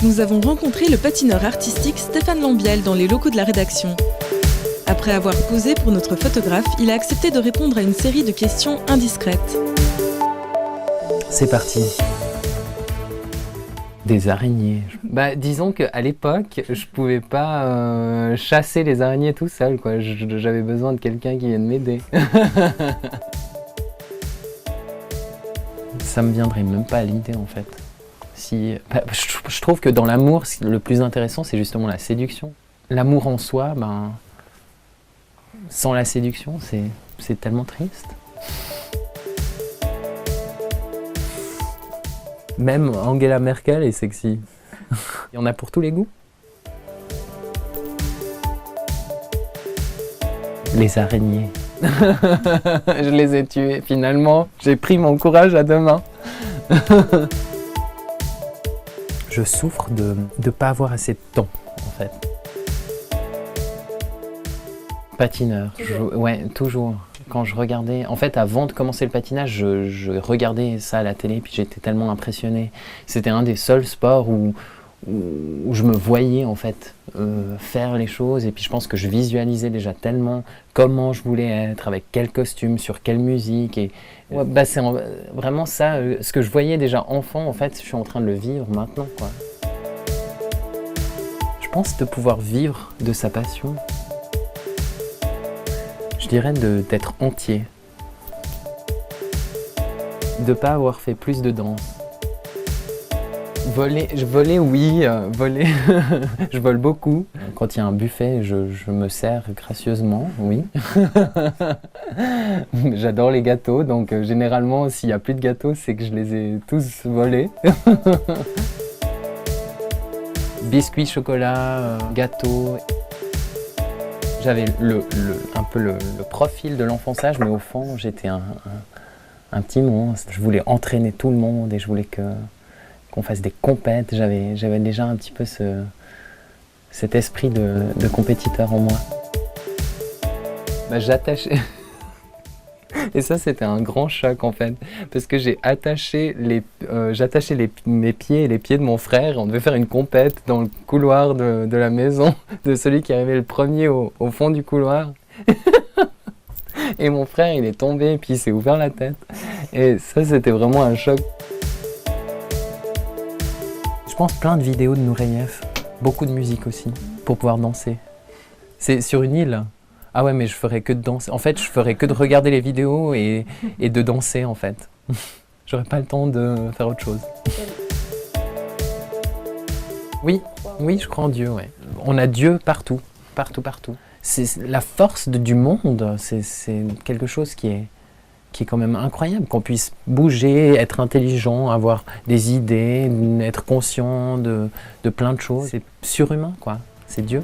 nous avons rencontré le patineur artistique Stéphane Lambiel dans les locaux de la rédaction. Après avoir posé pour notre photographe, il a accepté de répondre à une série de questions indiscrètes. C'est parti. Des araignées. Disons qu'à l'époque, je pouvais pas chasser les araignées tout seul, quoi. J'avais besoin de quelqu'un qui vienne m'aider. Ça me viendrait même pas à l'idée, en fait. Je trouve que dans l'amour, le plus intéressant, c'est justement la séduction. L'amour en soi, sans la séduction, c'est tellement triste. Même Angela Merkel est sexy. Il y en a pour tous les goûts. Les araignées. Je les ai tuées, finalement. J'ai pris mon courage à deux mains. Je souffre de ne pas avoir assez de temps, en fait. Patineur. Ouais, toujours. Quand je regardais, en fait, avant de commencer le patinage, je regardais ça à la télé, puis j'étais tellement impressionné. C'était un des seuls sports où je me voyais, en fait, faire les choses. Et puis je pense que je visualisais déjà tellement comment je voulais être, avec quel costume, sur quelle musique. Et c'est vraiment ça, ce que je voyais déjà enfant, en fait, je suis en train de le vivre maintenant, quoi. Je pense de pouvoir vivre de sa passion. Je dirais d'être entier. De ne pas avoir fait plus de danse. Voler, oui, voler. Je vole beaucoup. Quand il y a un buffet, je me sers gracieusement, oui. J'adore les gâteaux, donc généralement, s'il n'y a plus de gâteaux, c'est que je les ai tous volés. Biscuits, chocolat, gâteaux. J'avais un peu le profil de l'enfant sage, mais au fond, j'étais un petit monstre. Je voulais entraîner tout le monde et je voulais qu'on fasse des compètes. J'avais déjà un petit peu cet esprit de compétiteur en moi. J'attachais... Et ça, c'était un grand choc, en fait, parce que j'attachais mes pieds et les pieds de mon frère. On devait faire une compète dans le couloir de la maison de celui qui arrivait le premier au fond du couloir. Et mon frère, il est tombé et puis il s'est ouvert la tête. Et ça, c'était vraiment un choc. Je pense plein de vidéos de Nureyev, beaucoup de musique aussi, pour pouvoir danser. C'est sur une île. Ah ouais, mais je ferais que de danser. En fait, je ferais que de regarder les vidéos et de danser, en fait. J'aurais pas le temps de faire autre chose. Oui, je crois en Dieu, ouais. On a Dieu partout, partout, partout. C'est la force du monde, c'est quelque chose qui est quand même incroyable, qu'on puisse bouger, être intelligent, avoir des idées, être conscient de plein de choses. C'est surhumain, quoi. C'est Dieu.